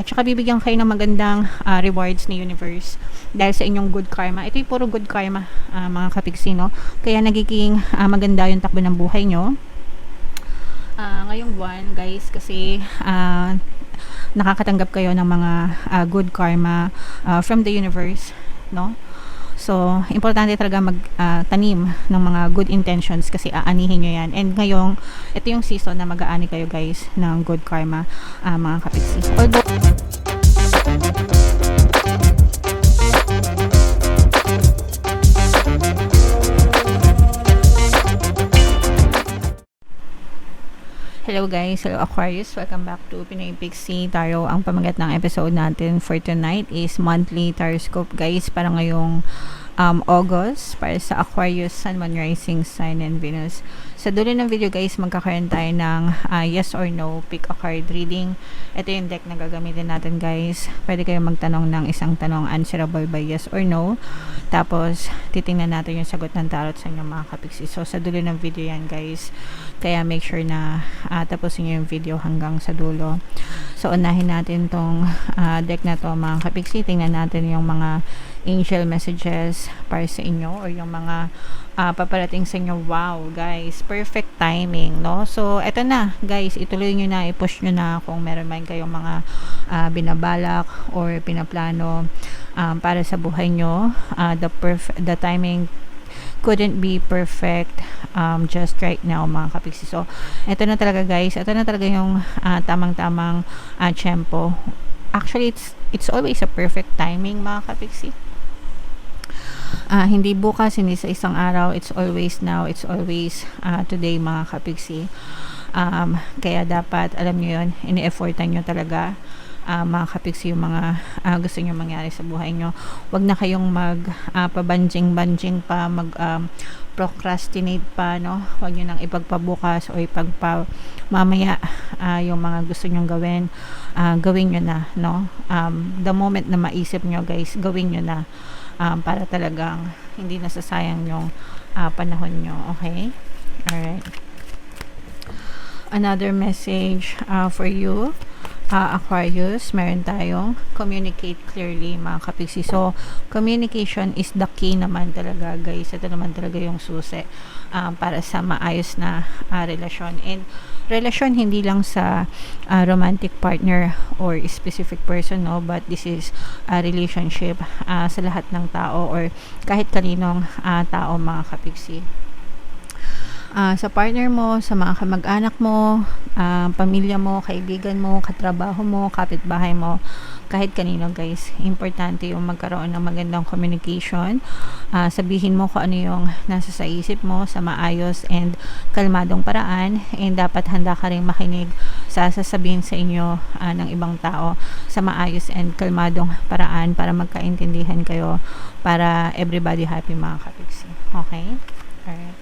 At saka bibigyan kayo ng magandang rewards ni universe dahil sa inyong good karma. Ito yung puro good karma, mga kapigsi, no? Kaya nagiging maganda yung takbo ng buhay nyo ngayong buwan, guys, kasi nakakatanggap kayo ng mga good karma from the universe, no? So, importante talaga magtanim ng mga good intentions kasi aanihin nyo yan. And ngayong, ito yung season na mag-aani kayo, guys, ng good karma, mga kapigsi. Although, hello guys, hello Aquarius, welcome back to Pinoy Pixie Tarot. Ang pamagat ng episode natin for tonight is monthly taroscope, guys, para ngayong August, para sa Aquarius, Sun, Moon, Rising, Sign, and Venus. Sa dulo ng video, guys, magkakaroon tayo ng yes or no, pick a card reading. Ito yung deck na gagamitin natin, guys. Pwede kayo magtanong ng isang tanong, answerable by yes or no. Tapos, titingnan natin yung sagot ng tarot sa inyo, mga kapiksi. So, sa dulo ng video yan, guys. Kaya make sure na tapusin nyo yung video hanggang sa dulo. So, unahin natin tong deck na to, mga kapiksi. Tingnan natin yung mga angel messages para sa inyo or yung mga paparating sa inyo. Wow, guys, perfect timing, no? So, eto na, guys, ituloy nyo na, i-push nyo na kung meron man kayong mga binabalak or pinaplano para sa buhay nyo. The timing couldn't be perfect just right now, mga kapiksi. So, eto na talaga, guys, eto na talaga yung tamang-tamang tempo. Actually, it's always a perfect timing, mga kapiksi. Hindi bukas, hindi sa isang araw, it's always now, it's always today, mga kapigsi. Kaya dapat, alam nyo yun, ini-effortan nyo talaga, mga kapigsi, yung mga gusto nyo mangyari sa buhay nyo. Huwag na kayong pabanjing-banjing pa, procrastinate pa, no? Huwag nyo nang ipagpabukas o mamaya yung mga gusto nyong gawin, gawin nyo na, no? The moment na maisip nyo, guys, gawin nyo na. Para talagang hindi nasasayang yung panahon nyo. Okay? Alright. Another message for you, Aquarius. Meron tayong communicate clearly, mga kapigsi. So, communication is the key naman talaga, guys. Ito naman talaga yung susi para sa maayos na relasyon. And relasyon hindi lang sa romantic partner or specific person, no, but this is a relationship sa lahat ng tao or kahit kaninong tao, mga kapigsi. Sa partner mo, sa mga kamag-anak mo, pamilya mo, kaibigan mo, katrabaho mo, kapitbahay mo, kahit kanino, guys, importante yung magkaroon ng magandang communication. Sabihin mo kung ano yung nasa sa isip mo sa maayos and kalmadong paraan, and dapat handa ka rin makinig sa sasabihin sa inyo ng ibang tao sa maayos and kalmadong paraan para magkaintindihan kayo, para everybody happy, mga kapigsi. Okay? Alright.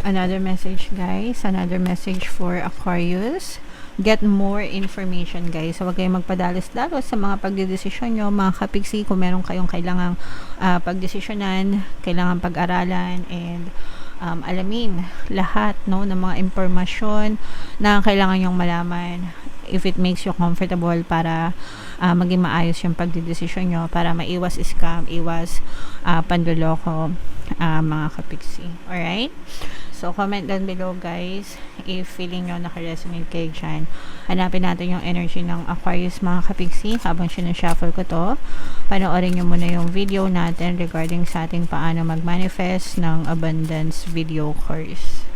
Another message, guys. Another message for Aquarius. Get more information, guys. So, huwag kayong magpadalos-dalos sa mga pagdedesisyon nyo, mga kapigsi. Kung meron kayong kailangang pagdesisyonan, kailangang pag-aralan, and alamin lahat, no, ng mga impormasyon na kailangan nyong malaman, if it makes you comfortable, para maging maayos yung pagdedesisyon nyo, para maiwas scam, iwas panloloko, mga kapigsi. Alright? So, comment down below, guys, if feeling nyo naka-resonate kayo dyan. Hanapin natin yung energy ng Aquarius, mga kapigsi. Habang sinashuffle ko to, panoorin nyo muna yung video natin regarding sa ating paano mag-manifest ng abundance video course.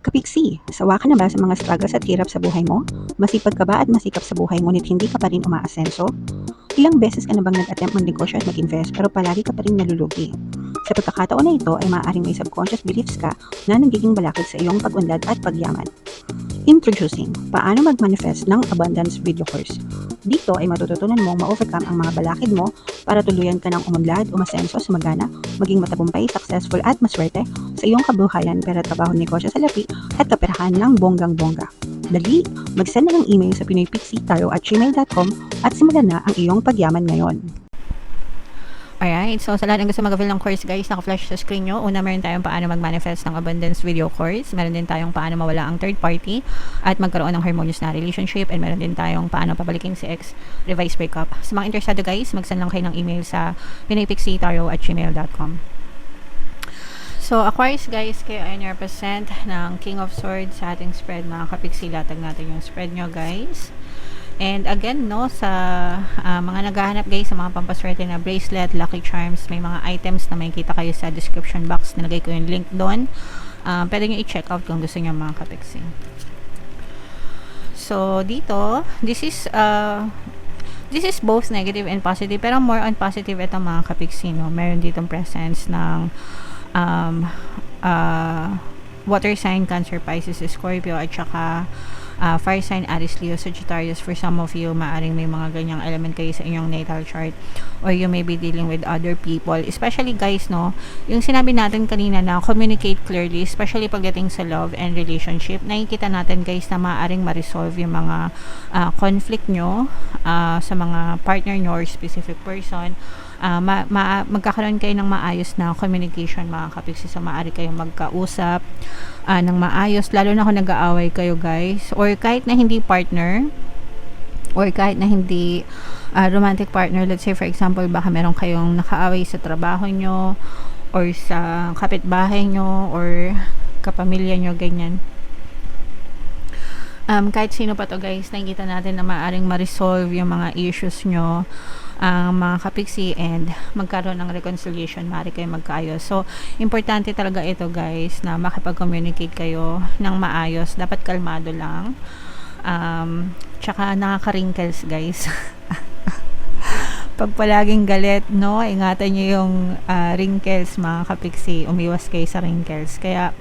Kapigsi, sawa ka na ba sa mga struggles at hirap sa buhay mo? Masipag ka ba at masikap sa buhay ngunit hindi ka pa rin umaasenso? Ilang beses ka na bang nag-attempt mag-negosyo at mag-invest pero palagi ka pa rin nalulugi? Sa pagkakataon na ito ay maaaring may subconscious beliefs ka na nagiging balakid sa iyong pag-unlad at pagyaman. Introducing, paano mag-manifest ng abundance video course. Dito ay matututunan mong ma-overcome ang mga balakid mo para tuluyan ka ng umunlad, umasenso, sumagana, maging matagumpay, successful at maswerte sa iyong kabuhayan, pera, trabaho, negosyo, salapi at kaperahan ng bonggang-bongga. Dali, mag-send na ng email sa pinoypixietarot@gmail.com at simulan na ang iyong pagyaman ngayon. Alright, so sa lahat ng gusto mag-avail ng course guys, naka-flash sa screen nyo. Una, meron tayong paano mag-manifest ng abundance video course. Meron din tayong paano mawala ang third party at magkaroon ng harmonious na relationship. And meron din tayong paano pabalikin si ex, revise breakup. Sa mga interesado guys, mag-send lang kayo ng email sa pinaypixitaro@gmail.com. So, Aquarius guys, kayo ay represent ng King of Swords sa ating spread. Mga kapiksi, latag natin yung spread nyo guys. And again, no, sa mga naghahanap guys sa mga pampaswerte na bracelet, lucky charms, may mga items na makikita kayo sa description box. Nilagay ko yung link doon. Pwede nyo i-check out kung gusto nyo mga kapiksi. So, dito, this is both negative and positive, pero more on positive ito mga kapiksi, no. Meron ditong presence ng water sign, Cancer, Pisces, Scorpio, at saka fire sign, Aries, Leo, Sagittarius. For some of you, maaring may mga ganyang element kayo sa inyong natal chart, or you may be dealing with other people. Especially guys, no, yung sinabi natin kanina na communicate clearly, especially pagdating sa love and relationship, nakikita natin guys na maaring ma-resolve yung mga conflict nyo sa mga partner nyo or specific person. Magkakaroon kayo ng maayos na communication mga kapiksi. So maaari kayong magkausap ng maayos, lalo na kung nag-aaway kayo guys, or kahit na hindi partner, or kahit na hindi romantic partner. Let's say for example, baka meron kayong nakaaway sa trabaho nyo, or sa kapitbahay nyo, or kapamilya nyo, ganyan. Kahit sino pa to guys, nakikita natin na maaaring ma-resolve yung mga issues nyo, mga kapiksi, and magkaroon ng reconciliation, maaari kayo magkaayos. So, importante talaga ito guys, na makipag-communicate kayo ng maayos. Dapat kalmado lang. Tsaka nakaka-wrinkles guys. Pag palaging galit, no, ingatan nyo yung wrinkles mga kapiksi. Umiwas kayo sa wrinkles. Kaya,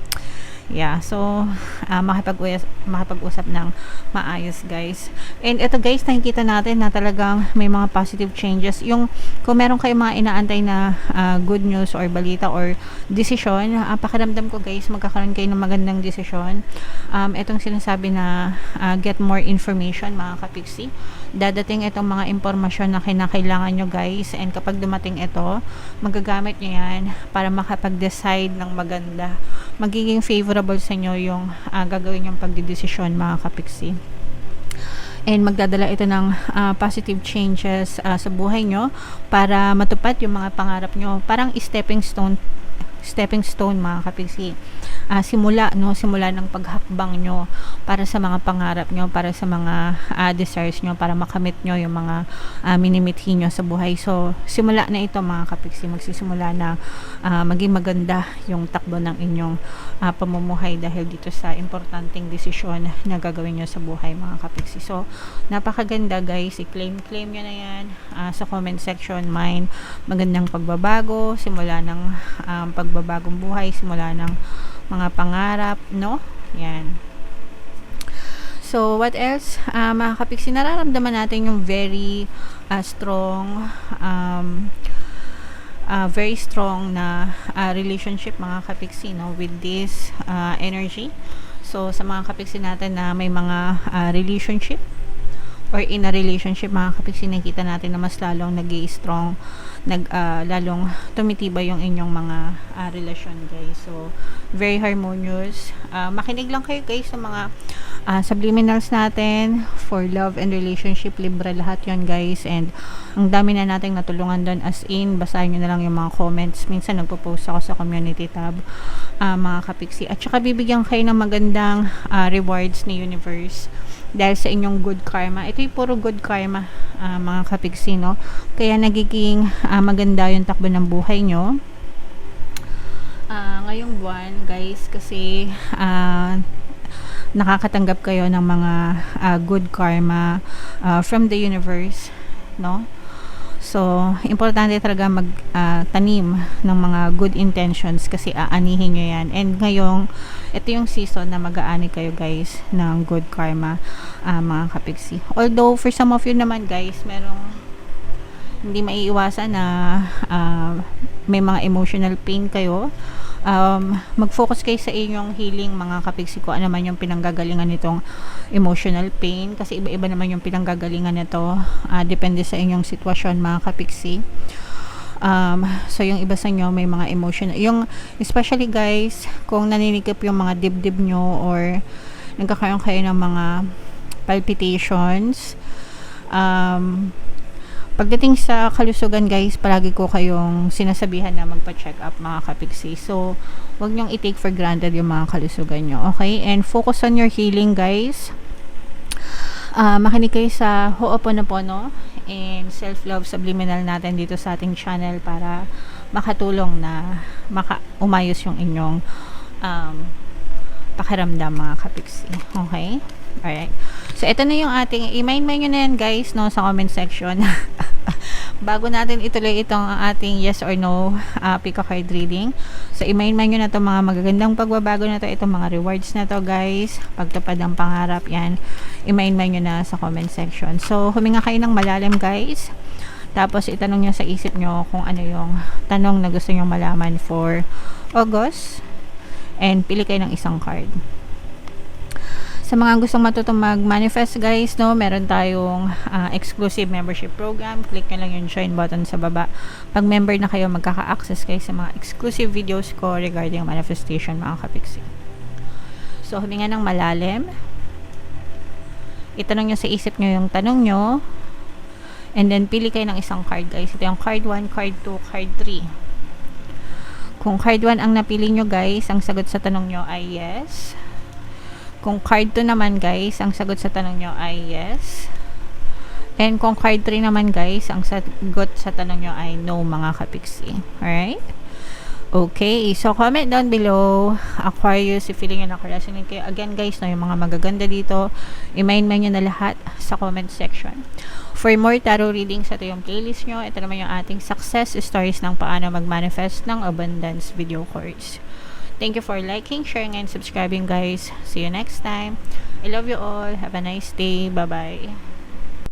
yeah, so makipag-usap ng maayos guys. And ito guys, nakikita natin na talagang may mga positive changes. Yung kung meron kayong mga inaantay na good news or balita or decision, pakiramdam ko guys, magkakaroon kayo ng magandang decision. Itong sinasabi na get more information mga kapiksi. Dadating itong mga impormasyon na kinakailangan nyo guys, and kapag dumating ito, magagamit nyo yan para makapag-decide ng maganda. Magiging favorable sa inyo yung gagawin yung pagdidesisyon mga kapiksi. And magdadala ito ng positive changes sa buhay nyo para matupad yung mga pangarap nyo. Parang stepping stone mga kapiksi. Simula ng paghakbang nyo para sa mga pangarap nyo, para sa mga desires nyo, para makamit nyo yung mga minimithi nyo sa buhay. So, simula na ito mga kapiksi, magsisimula na maging maganda yung takbo ng inyong pamumuhay dahil dito sa importanteng desisyon na gagawin nyo sa buhay mga kapiksi. So, napakaganda guys, i-claim nyo na yan sa comment section. Mine, magandang pagbabago, simula ng pagbabagong buhay, simula ng mga pangarap, no? Yan. So, what else? Mga kapiksi, nararamdaman natin yung very strong na relationship mga kapiksi, no? With this energy. So, sa mga kapiksi natin na may mga relationship or in a relationship mga kapiksi, nakita natin na mas lalong nag-i-strong, lalong tumitibay yung inyong mga relasyon guys. So, very harmonious. Makinig lang kayo guys sa mga subliminals natin for love and relationship. Libre lahat yon guys, and ang dami na nating natulungan doon, as in, basahin nyo na lang yung mga comments. Minsan nagpo-post ako sa community tab mga kapiksi, at saka bibigyan kayo ng magandang rewards ni universe dahil sa inyong good karma. Ito yung puro good karma mga kapiksi, no? Kaya nagiging maganda yung takbo ng buhay nyo ngayong buwan guys, kasi nakakatanggap kayo ng mga good karma from the universe, no? So, importante talaga magtanim ng mga good intentions kasi aanihin nyo yan. And ngayong, ito yung season na mag-aani kayo guys ng good karma mga kapiksi. Although, for some of you naman guys, merong hindi maiiwasan na may mga emotional pain kayo. Mag-focus kayo sa inyong healing mga kapiksi, ko ano naman yung pinanggagalingan nitong emotional pain, kasi iba-iba naman yung pinanggagalingan nito, depende sa inyong sitwasyon mga kapiksi. So yung iba sa inyo may mga emotion, yung especially guys, kung naninikip yung mga dibdib nyo or nagkakaroon kayo ng mga palpitations, pagdating sa kalusugan guys, palagi ko kayong sinasabihan na magpa-check up mga kapiksi. So wag nyong i-take for granted yung mga kalusugan nyo, okay? And focus on your healing guys. Makinig kayo sa Ho'oponopono and self-love subliminal natin dito sa ating channel para makatulong na umayos yung inyong pakiramdam mga kapiksi. Okay? Alright. So, ito na yung ating, i-mind nyo na yan guys, no, sa comment section. Bago natin ituloy itong ating yes or no pick a card reading. So, i-mind nyo na itong mga magagandang pagbabago na to, itong mga rewards na to guys. Pagtupad ng pangarap yan. I-mind nyo na sa comment section. So, huminga kayo ng malalim guys. Tapos, itanong nyo sa isip nyo kung ano yung tanong na gusto nyo malaman for August. And pili kayo ng isang card. Sa mga gustong matutong mag-manifest guys, no, meron tayong exclusive membership program. Click nyo lang yung join button sa baba. Pag member na kayo, magkaka-access kayo sa mga exclusive videos ko regarding manifestation mga kapiksi. So, huminga ng malalim. Itanong nyo sa isip nyo yung tanong nyo. And then, pili kayo ng isang card guys. Ito yung card 1, card 2, card 3. Kung card 1 ang napili nyo guys, ang sagot sa tanong nyo ay yes. Kung card 2 naman guys, ang sagot sa tanong nyo ay yes. And kung card 3 naman guys, ang sagot sa tanong nyo ay no mga kapiksi. Alright? Okay, so comment down below, Aquarius, if feeling nyo nakaresonate kayo. Again guys, no, yung mga magaganda dito, i-mind nyo na lahat sa comment section. For more tarot readings, ito yung playlist nyo. Ito naman yung ating success stories ng paano mag-manifest ng abundance video course. Thank you for liking, sharing, and subscribing guys. See you next time. I love you all. Have a nice day. Bye-bye.